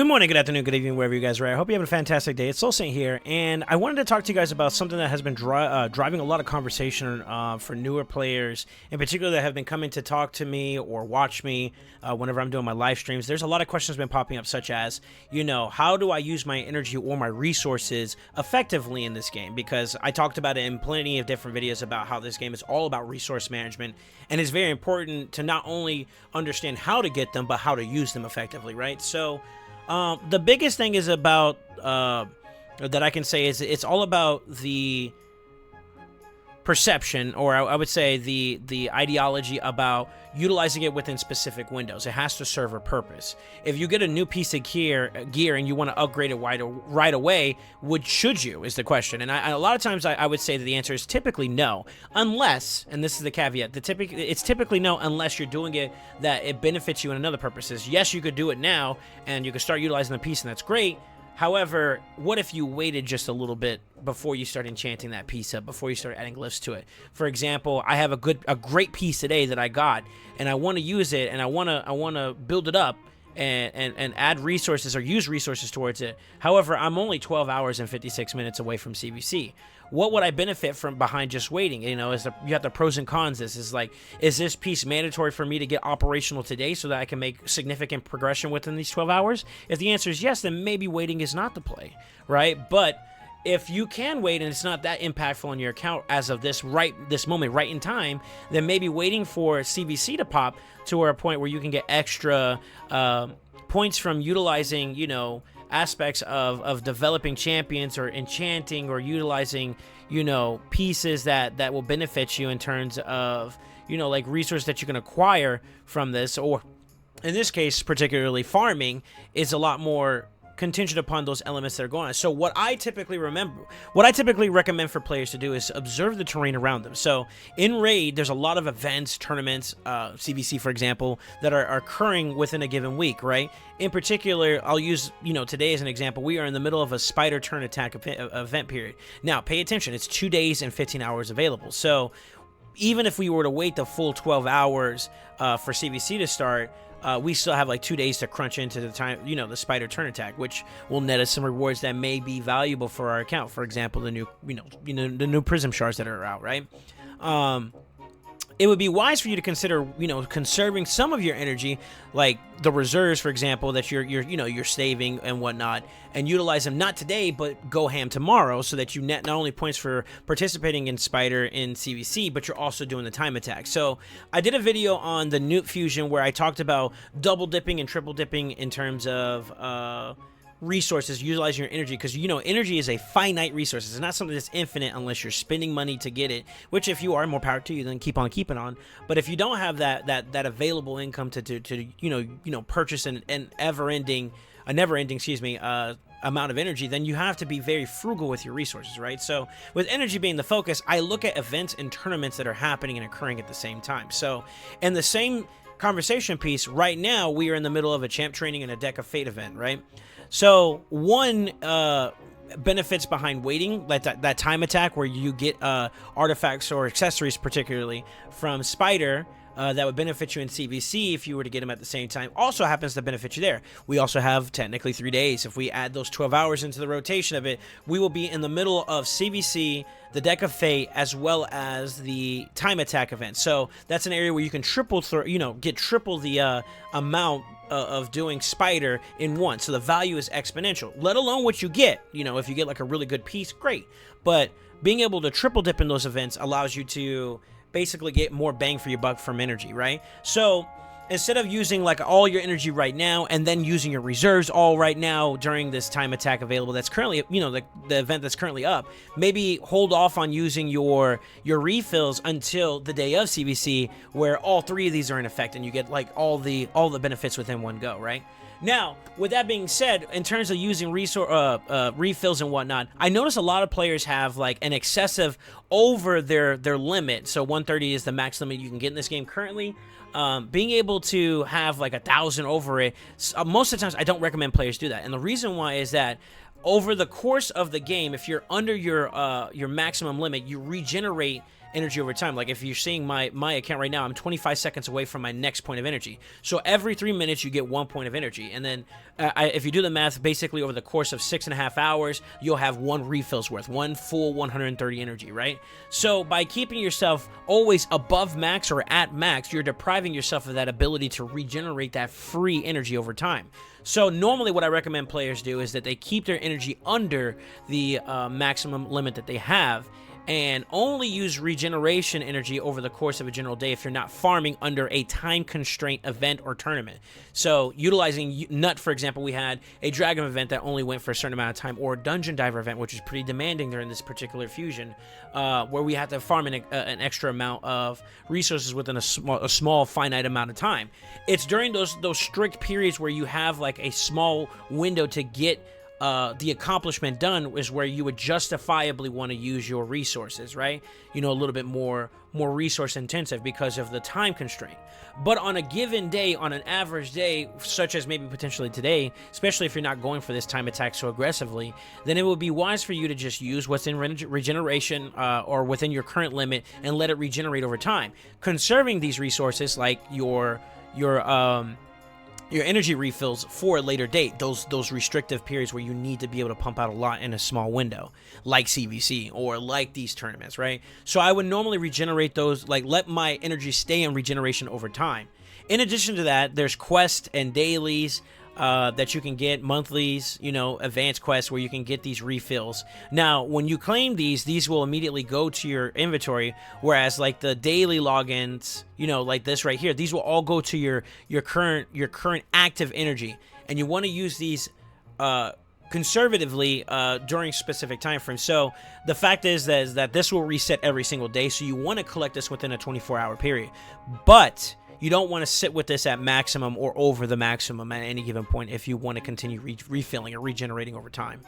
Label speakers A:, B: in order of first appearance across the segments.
A: Good morning, good afternoon, good evening, wherever you guys are at. I hope you have a fantastic day. It's SoulSaint here, and I wanted to talk to you guys about something that has been driving a lot of conversation for newer players, in particular that have been coming to talk to me or watch me whenever I'm doing my live streams. There's a lot of questions been popping up, such as, how do I use my energy or my resources effectively in this game? Because I talked about it in plenty of different videos about how this game is all about resource management, and it's very important to not only understand how to get them, but how to use them effectively, right? So the biggest thing is about that I can say is it's all about the perception, or I would say the ideology about utilizing it within specific windows. It has to serve a purpose. If you get a new piece of gear and you want to upgrade it right away, should you is the question. And a lot of times I would say that the answer is typically no, unless, and this is the caveat, it's typically no unless you're doing it that it benefits you in another purposes. Yes, you could do it now and you could start utilizing the piece, and that's great. However, what if you waited just a little bit before you start enchanting that piece up, before you start adding glyphs to it? For example, I have a great piece today that I got, and I want to use it, and I want to build it up and add resources or use resources towards it. However, I'm only 12 hours and 56 minutes away from CVC. What would I benefit from behind just waiting? You have the pros and cons. This is like, is this piece mandatory for me to get operational today so that I can make significant progression within these 12 hours? If the answer is yes, then maybe waiting is not the play, right? But if you can wait and it's not that impactful on your account as of this moment, right in time, then maybe waiting for CVC to pop to a point where you can get extra points from utilizing, aspects of developing champions or enchanting or utilizing, pieces that will benefit you in terms of, like resources that you can acquire from this, or in this case, particularly farming, is a lot more contingent upon those elements that are going on. So what I typically recommend for players to do is observe the terrain around them. So in Raid, there's a lot of events, tournaments, CVC, for example, that are occurring within a given week, right? In particular, I'll use, today as an example. We are in the middle of a spider turn attack event period. Now, pay attention. It's 2 days and 15 hours available. So even if we were to wait the full 12 hours for CVC to start, we still have like 2 days to crunch into the time, the spider turn attack, which will net us some rewards that may be valuable for our account. For example, the new, the new prism shards that are out, right? It would be wise for you to consider, conserving some of your energy, like the reserves, for example, that you're saving and whatnot, and utilize them not today, but go ham tomorrow, so that you net not only points for participating in Spider in CVC, but you're also doing the time attack. So I did a video on the Newt Fusion where I talked about double dipping and triple dipping in terms of resources, utilizing your energy, because energy is a finite resource. It's not something that's infinite unless you're spending money to get it, which if you are, more power to you, then keep on keeping on. But if you don't have that available income to purchase a never-ending amount of energy, then you have to be very frugal with your resources, right? So with energy being the focus, I look at events and tournaments that are happening and occurring at the same time. So in the same conversation piece, right now we are in the middle of a champ training and a deck of fate event, right? So one benefits behind waiting, like that time attack where you get artifacts or accessories, particularly from Spider, that would benefit you in CVC if you were to get them at the same time, also happens to benefit you there. We also have technically 3 days. If we add those 12 hours into the rotation of it, we will be in the middle of CVC, the deck of fate, as well as the time attack event. So that's an area where you can get triple the amount of doing Spider in one. So the value is exponential, let alone what you get. If you get like a really good piece, great. But being able to triple dip in those events allows you to basically get more bang for your buck from energy, right? So instead of using like all your energy right now and then using your reserves all right now during this time attack available that's currently, the event that's currently up, maybe hold off on using your refills until the day of CVC, where all 3 of these are in effect and you get like all the benefits within one go, right? Now, with that being said, in terms of using refills and whatnot, I notice a lot of players have like an excessive over their limit. So 130 is the max limit you can get in this game currently. Being able to have like 1,000 over it, most of the times I don't recommend players do that. And the reason why is that over the course of the game, if you're under your maximum limit, you regenerate energy over time. Like if you're seeing my account right now, I'm 25 seconds away from my next point of energy. So every 3 minutes you get 1 point of energy, and then if you do the math, basically over the course of 6.5 hours, you'll have 1 refill's worth, 1 full 130 energy, right? So by keeping yourself always above max or at max, you're depriving yourself of that ability to regenerate that free energy over time. So normally what I recommend players do is that they keep their energy under the maximum limit that they have, and only use regeneration energy over the course of a general day if you're not farming under a time constraint event or tournament. So utilizing Nut, for example, we had a Dragon event that only went for a certain amount of time, or a Dungeon Diver event, which is pretty demanding during this particular fusion, where we had to farm an extra amount of resources within a small finite amount of time. It's during those strict periods where you have like a small window to get the accomplishment done, is where you would justifiably want to use your resources, right? You know, a little bit more resource intensive because of the time constraint. But on a given day, on an average day, such as maybe potentially today, especially if you're not going for this time attack so aggressively, then it would be wise for you to just use what's in regeneration or within your current limit and let it regenerate over time. Conserving these resources, like your energy refills for a later date, those restrictive periods where you need to be able to pump out a lot in a small window, like CVC or like these tournaments, right? So I would normally regenerate those, like let my energy stay in regeneration over time. In addition to that, there's quests and dailies that you can get, monthlies, you know, advanced quests where you can get these refills. Now, when you claim these will immediately go to your inventory, whereas like the daily logins, you know, like this right here, these will all go to your current active energy, and you want to use these conservatively during specific time frames. So the fact is that this will reset every single day, so you want to collect this within a 24-hour period, but you don't want to sit with this at maximum or over the maximum at any given point if you want to continue refilling or regenerating over time.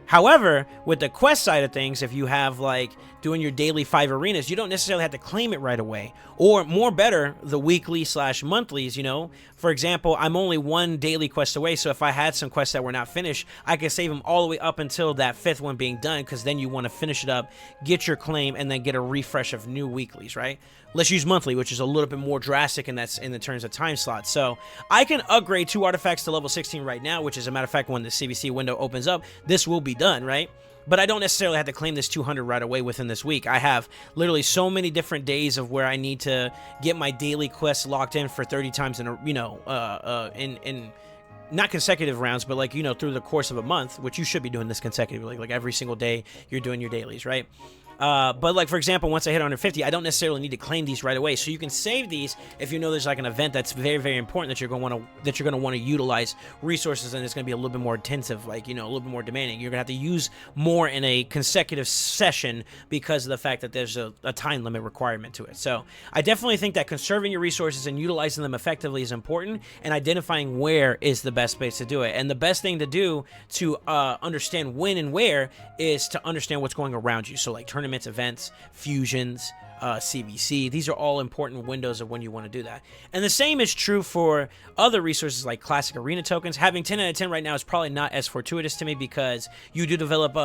A: However, with the quest side of things, if you have like doing your daily 5 arenas, you don't necessarily have to claim it right away. Or more better, the weekly/monthlies, you know. For example, I'm only 1 daily quest away, so if I had some quests that were not finished, I could save them all the way up until that 5th one being done, because then you want to finish it up, get your claim, and then get a refresh of new weeklies, right? Let's use monthly, which is a little bit more drastic, and that's in the terms of time slots. So I can upgrade 2 artifacts to level 16 right now, which is a matter of fact, when the CVC window opens up, this will be done, right? But I don't necessarily have to claim this 200 right away within this week. I have literally so many different days of where I need to get my daily quests locked in for 30 times in a, you know, in not consecutive rounds, but like, you know, through the course of a month, which you should be doing this consecutively, like every single day you're doing your dailies, right? But like, for example, once I hit 150, I don't necessarily need to claim these right away. So you can save these if you know there's like an event that's very, very important that you're going to want to utilize resources, and it's going to be a little bit more intensive, like, you know, a little bit more demanding. You're going to have to use more in a consecutive session because of the fact that there's a time limit requirement to it. So I definitely think that conserving your resources and utilizing them effectively is important, and identifying where is the best place to do it. And the best thing to do to understand when and where is to understand what's going around you. So like tournaments, events, fusions, CVC, these are all important windows of when you want to do that. And the same is true for other resources like classic arena tokens. Having 10 out of 10 right now is probably not as fortuitous to me, because you do develop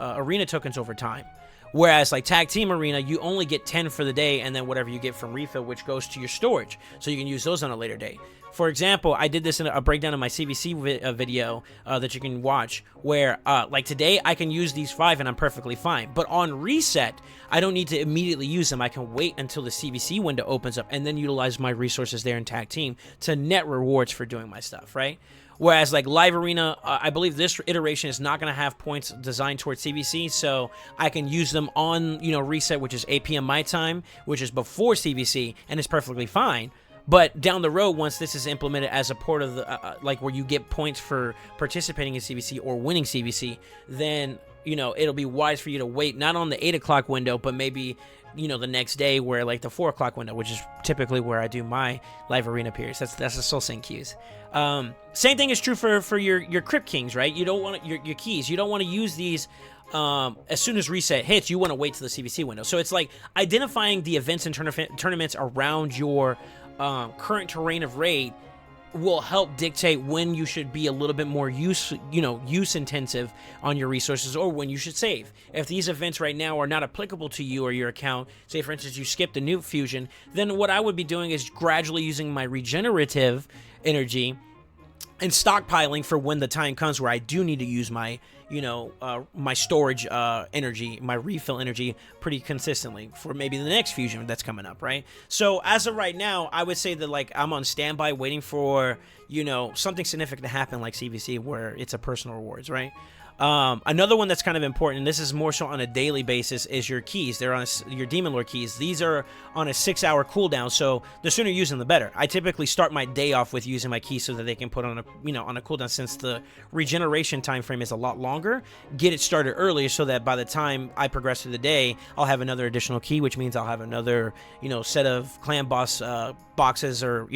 A: arena tokens over time. Whereas like tag team arena, you only get 10 for the day, and then whatever you get from refill, which goes to your storage, so you can use those on a later day. For example, I did this in a breakdown of my CVC video that you can watch, where like today I can use these 5 and I'm perfectly fine. But on reset, I don't need to immediately use them. I can wait until the CVC window opens up and then utilize my resources there in tag team to net rewards for doing my stuff, right? Whereas like live arena, I believe this iteration is not going to have points designed towards CVC, so I can use them on, you know, reset, which is 8 p.m. my time, which is before CVC, and it's perfectly fine. But down the road, once this is implemented as a part of the, like where you get points for participating in CVC or winning CVC, then, you know, it'll be wise for you to wait not on the 8 o'clock window, but maybe, you know, the next day, where like the 4 o'clock window, which is typically where I do my live arena periods. That's the SoulSaint queues. Same thing is true for your Crypt Kings, right? You don't want your keys. You don't want to use these as soon as reset hits. You want to wait till the CVC window. So it's like identifying the events and tournaments around your current terrain of raid will help dictate when you should be a little bit more use intensive on your resources, or when you should save. If these events right now are not applicable to you or your account, say for instance you skipped the nuke fusion, then what I would be doing is gradually using my regenerative energy and stockpiling for when the time comes where I do need to use my, my storage energy, my refill energy pretty consistently for maybe the next fusion that's coming up, right? So as of right now, I would say that like I'm on standby waiting for, something significant to happen like CVC where it's a personal rewards, right? Another one that's kind of important, and this is more so on a daily basis, is your keys. They're on your Demon Lord keys. These are on a 6-hour cooldown, so the sooner you use them, the better. I typically start my day off with using my keys so that they can put on a, on a cooldown, since the regeneration time frame is a lot longer. Get it started earlier so that by the time I progress through the day, I'll have another additional key, which means I'll have another, set of clan boss boxes or,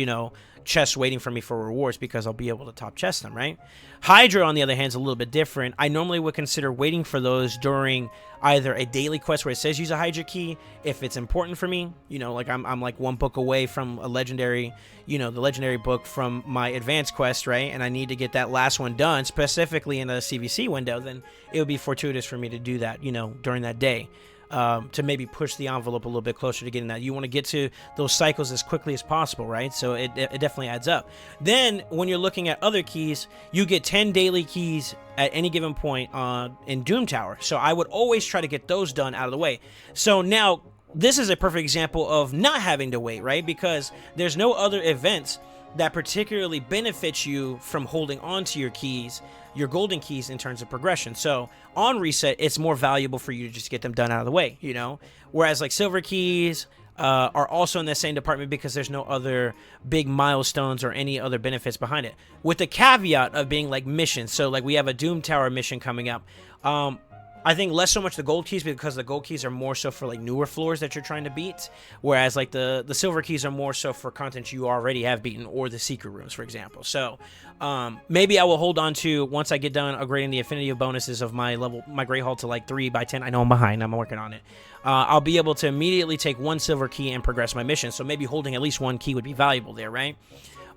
A: chests waiting for me for rewards, because I'll be able to top chest them, right? Hydra, on the other hand, is a little bit different. I normally would consider waiting for those during either a daily quest where it says use a Hydra key, if it's important for me, like I'm like one book away from a legendary, the legendary book from my advanced quest, right? And I need to get that last one done, specifically in a CVC window, then it would be fortuitous for me to do that, during that day. To maybe push the envelope a little bit closer to getting that. You want to get to those cycles as quickly as possible, right? So it definitely adds up. Then when you're looking at other keys, you get 10 daily keys at any given point in Doom Tower. So I would always try to get those done out of the way. So now this is a perfect example of not having to wait, right? Because there's no other events that particularly benefits you from holding on to your keys, your golden keys, in terms of progression. So on reset, it's more valuable for you to just get them done out of the way, whereas like silver keys are also in the same department because there's no other big milestones or any other benefits behind it, with the caveat of being like missions. So like we have a Doom Tower mission coming up. I think less so much the gold keys, because the gold keys are more so for like newer floors that you're trying to beat, whereas like the silver keys are more so for content you already have beaten, or the secret rooms, for example. So maybe I will hold on to, once I get done upgrading the affinity bonuses of my Great Hall to like 3x10. I know I'm behind, I'm working on it. I'll be able to immediately take one silver key and progress my mission. So maybe holding at least one key would be valuable there, right?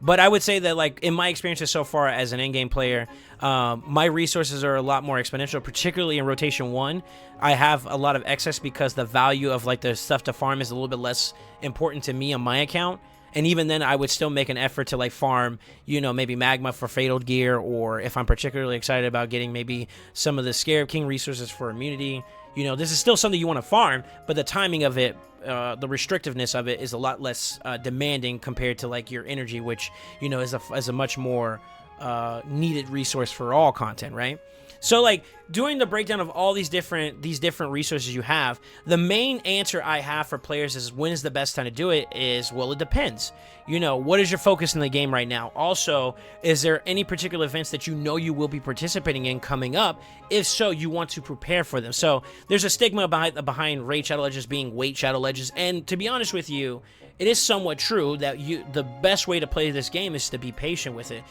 A: But I would say that, like, in my experiences so far as an endgame player, my resources are a lot more exponential, particularly in Rotation 1. I have a lot of excess because the value of, like, the stuff to farm is a little bit less important to me on my account. And even then, I would still make an effort to, like, farm, maybe Magma for Fatal Gear, or if I'm particularly excited about getting maybe some of the Scarab King resources for immunity. This is still something you want to farm, but the timing of it, the restrictiveness of it is a lot less demanding compared to like your energy, which is a much more needed resource for all content, right? So like doing the breakdown of all these different resources you have, the main answer I have for players is when is the best time to do it is, well, it depends. What is your focus in the game right now? Also, is there any particular events that you will be participating in coming up? If so, you want to prepare for them. So there's a stigma behind Raid Shadow Ledges being wait Shadow Ledges, and to be honest with you, it is somewhat true that the best way to play this game is to be patient with it.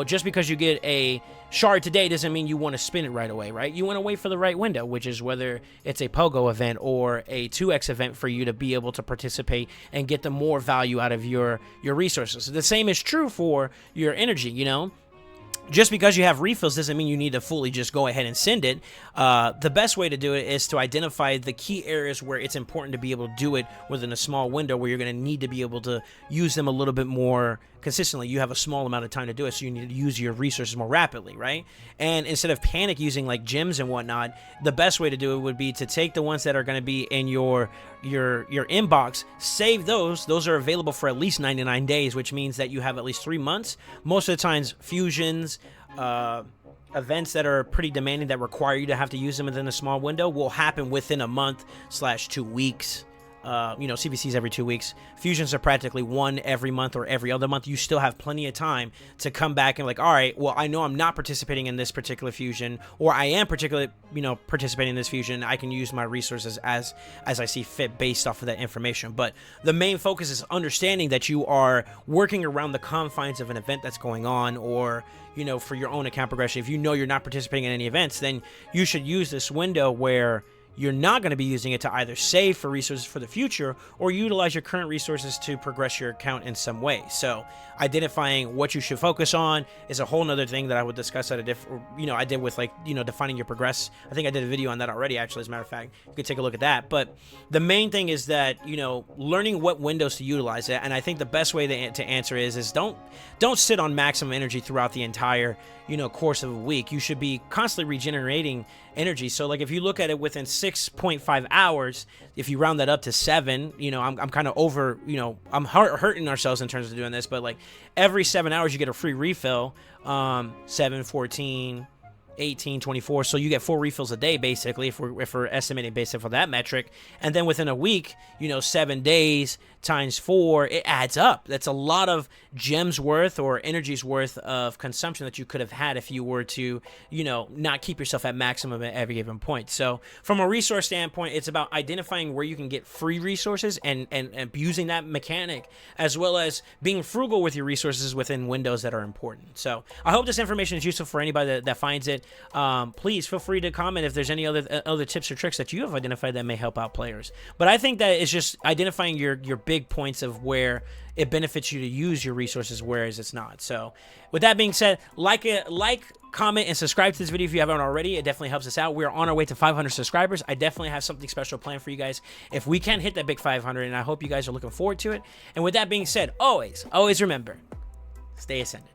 A: Just because you get a shard today doesn't mean you want to spin it right away, right? You want to wait for the right window, which is whether it's a Pogo event or a 2x event for you to be able to participate and get the more value out of your resources. The same is true for your energy, Just because you have refills doesn't mean you need to fully just go ahead and send it. The best way to do it is to identify the key areas where it's important to be able to do it within a small window, where you're going to need to be able to use them a little bit more consistently. You have a small amount of time to do it, so you need to use your resources more rapidly, right? And instead of panic using like gems and whatnot, the best way to do it would be to take the ones that are going to be in your inbox, save those. Those are available for at least 99 days, which means that you have at least 3 months. Most of the times, fusions, events that are pretty demanding that require you to have to use them within a small window will happen within a month/2 weeks. CVCs every 2 weeks. Fusions are practically one every month or every other month. You still have plenty of time to come back and like, all right, well, I know I'm not participating in this particular fusion, or I am particularly, participating in this fusion. I can use my resources as I see fit based off of that information. But the main focus is understanding that you are working around the confines of an event that's going on, or for your own account progression. If you're not participating in any events, then you should use this window where you're not going to be using it to either save for resources for the future or utilize your current resources to progress your account in some way. So identifying what you should focus on is a whole nother thing that I would discuss at a different, I did with, like, defining your progress. I think I did a video on that already, actually, as a matter of fact. You could take a look at that. But the main thing is that, learning what windows to utilize it. And I think the best way to answer is don't sit on maximum energy throughout the entire, course of a week. You should be constantly regenerating energy. So, like, if you look at it within 6.5 hours, if you round that up to 7, I'm kind of over, I'm hurting ourselves in terms of doing this, but like every 7 hours you get a free refill, 7, 14, 18, 24. So you get 4 refills a day, basically, if we're estimating based off of that metric. And then within a week, 7 days times 4, it adds up. That's a lot of gems worth or energy's worth of consumption that you could have had if you were to, not keep yourself at maximum at every given point. So from a resource standpoint, it's about identifying where you can get free resources and using that mechanic, as well as being frugal with your resources within windows that are important. So I hope this information is useful for anybody that finds it. Please feel free to comment if there's any other tips or tricks that you have identified that may help out players. But I think that it's just identifying your big points of where it benefits you to use your resources, whereas it's not. So with that being said, like, comment, and subscribe to this video if you haven't already. It definitely helps us out. We're on our way to 500 subscribers. I definitely have something special planned for you guys if we can hit that big 500, and I hope you guys are looking forward to it. And with that being said, always remember, stay ascended.